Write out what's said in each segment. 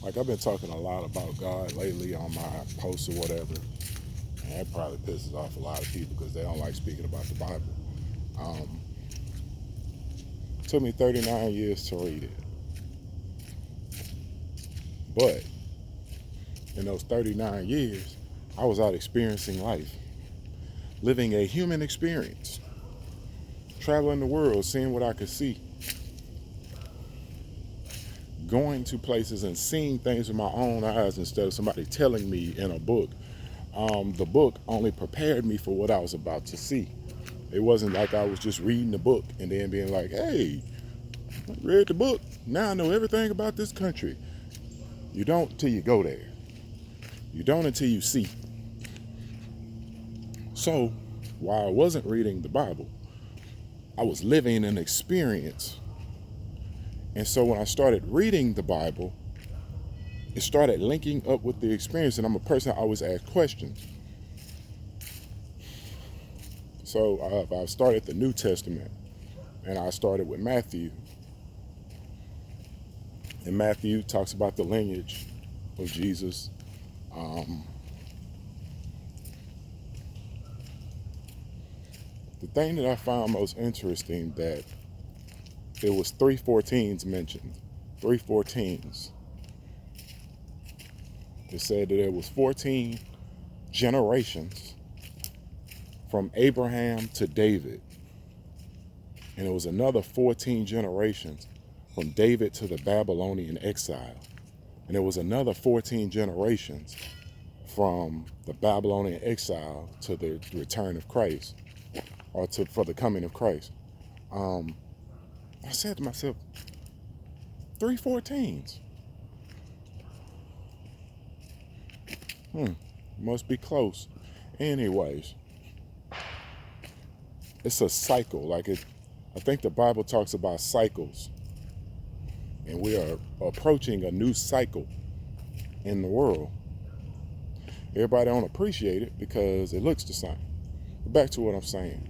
Like, I've been talking a lot about God lately on my posts or whatever, and that probably pisses off a lot of people because they don't like speaking about the Bible. Um, it took me 39 years to read it, but in those 39 years, I was out experiencing life, living a human experience, traveling the world, seeing what I could see, going to places and seeing things with my own eyes instead of somebody telling me in a book. The book only prepared me for what I was about to see. It wasn't like I was just reading the book and then being like, hey, I read the book. Now I know everything about this country. You don't till you go there. You don't until you see. So while I wasn't reading the Bible, I was living an experience. And so when I started reading the Bible, it started linking up with the experience. And I'm a person that always asks questions. So I started the New Testament, and I started with Matthew. And Matthew talks about the lineage of Jesus. Um, the thing that I found most interesting that it was 314s mentioned. 314s. It said that there was 14 generations from Abraham to David. And it was another 14 generations from David to the Babylonian exile. And there was another 14 generations from the Babylonian exile to the return of Christ, or for the coming of Christ. I said to myself, 314s. Must be close. Anyways, it's a cycle. I think the Bible talks about cycles, and we are approaching a new cycle in the world. Everybody don't appreciate it because it looks the same. But back to what I'm saying.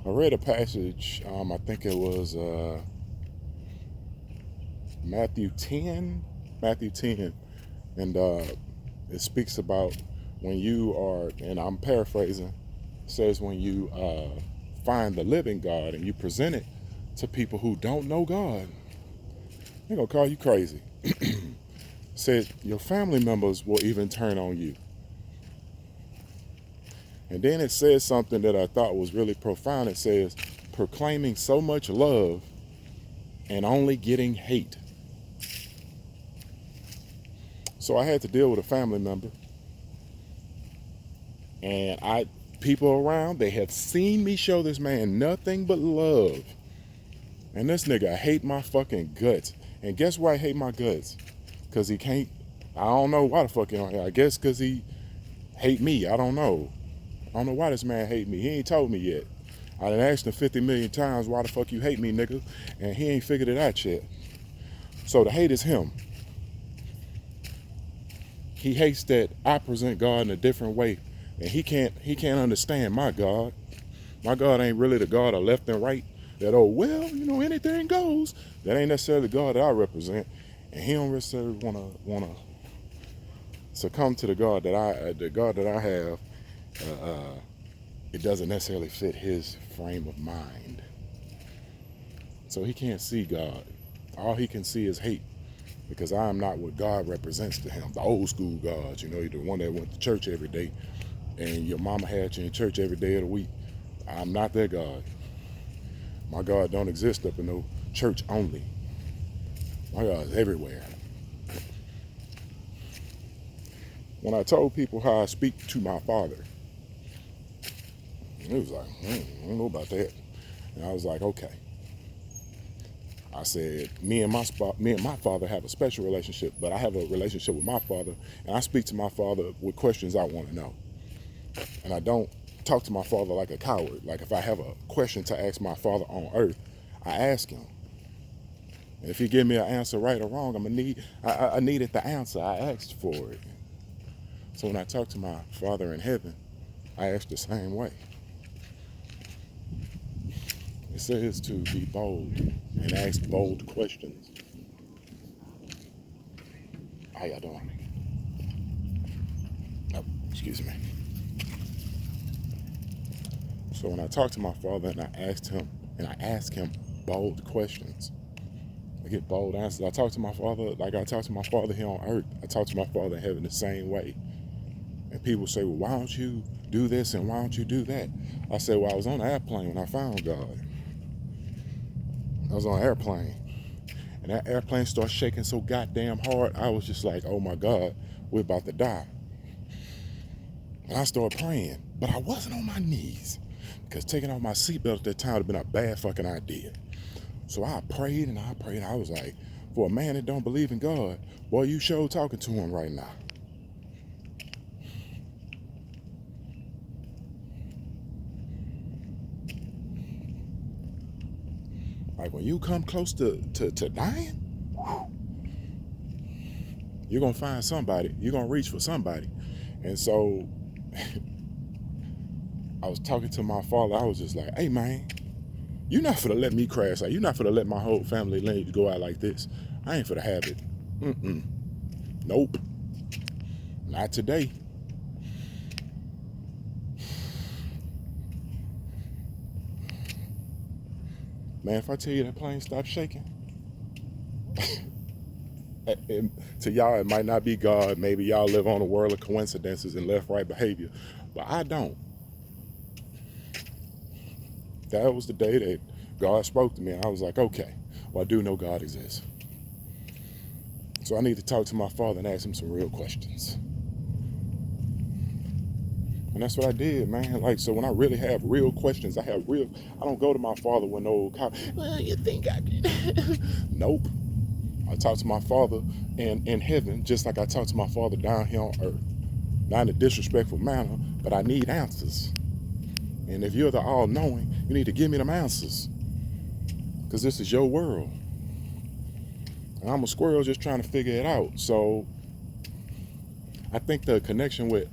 I read a passage, I think it was Matthew 10, and it speaks about when you are, and I'm paraphrasing, says when you find the living God and you present it to people who don't know God, they're going to call you crazy. Said your family members will even turn on you. And then it says something that I thought was really profound. It says, proclaiming so much love and only getting hate. So I had to deal with a family member. And people around, they have seen me show this man nothing but love. And this nigga hate my fucking guts. And guess why I hate my guts? Because he can't, I don't know why the fuck he don't, I guess because he hate me. I don't know. I don't know why this man hate me. He ain't told me yet. I done asked him 50 million times, why the fuck you hate me, nigga? And he ain't figured it out yet. So the hate is him. He hates that I present God in a different way. And he can't understand my God. My God ain't really the God of left and right. That, oh, well, anything goes. That ain't necessarily the God that I represent. And he don't necessarily wanna succumb to the God that I have. It doesn't necessarily fit his frame of mind. So he can't see God. All he can see is hate, because I am not what God represents to him. The old school God, you're the one that went to church every day and your mama had you in church every day of the week. I'm not that God. My God don't exist up in no church only. My God is everywhere. When I told people how I speak to my Father, it was like, I don't know about that. And I was like, okay. I said, me and my Father have a special relationship, but I have a relationship with my Father, and I speak to my Father with questions I want to know. And I don't talk to my Father like a coward. Like, if I have a question to ask my Father on earth, I ask him. And if he give me an answer right or wrong, I needed the answer. I asked for it. So when I talk to my Father in heaven, I ask the same way. It says to be bold and ask bold questions. How y'all doing? Oh, excuse me. So when I talk to my father and I ask him bold questions, I get bold answers. I talk to my father like I talk to my father here on earth. I talk to my father in heaven the same way. And people say, well, why don't you do this and why don't you do that? I said, well, I was on an airplane when I found God. I was on an airplane. And that airplane started shaking so goddamn hard, I was just like, oh my God, we're about to die. And I started praying, but I wasn't on my knees because taking off my seatbelt at that time would have been a bad fucking idea. So I prayed and I prayed. I was like, for a man that don't believe in God, boy, you sure talking to him right now. Like when you come close to dying, you're going to find somebody. You're going to reach for somebody. And so I was talking to my father. I was just like, hey, man, you're not finna let me crash. Like, you're not finna let my whole family lineage go out like this. I ain't finna have it. Nope. Not today. Man, if I tell you that plane stopped shaking, to y'all, it might not be God. Maybe y'all live on a world of coincidences and left-right behavior. But I don't. That was the day that God spoke to me. And I was like, okay, well, I do know God exists. So I need to talk to my father and ask him some real questions. And that's what I did, man. Like, so when I really have real questions, I don't go to my father with no, well, you think I can? Nope. I talk to my father in heaven just like I talk to my father down here on earth. Not in a disrespectful manner, but I need answers. And if you're the all-knowing, you need to give me them answers. Because this is your world. And I'm a squirrel just trying to figure it out. So I think the connection with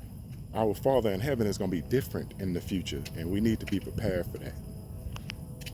our Father in heaven is going to be different in the future. And we need to be prepared for that.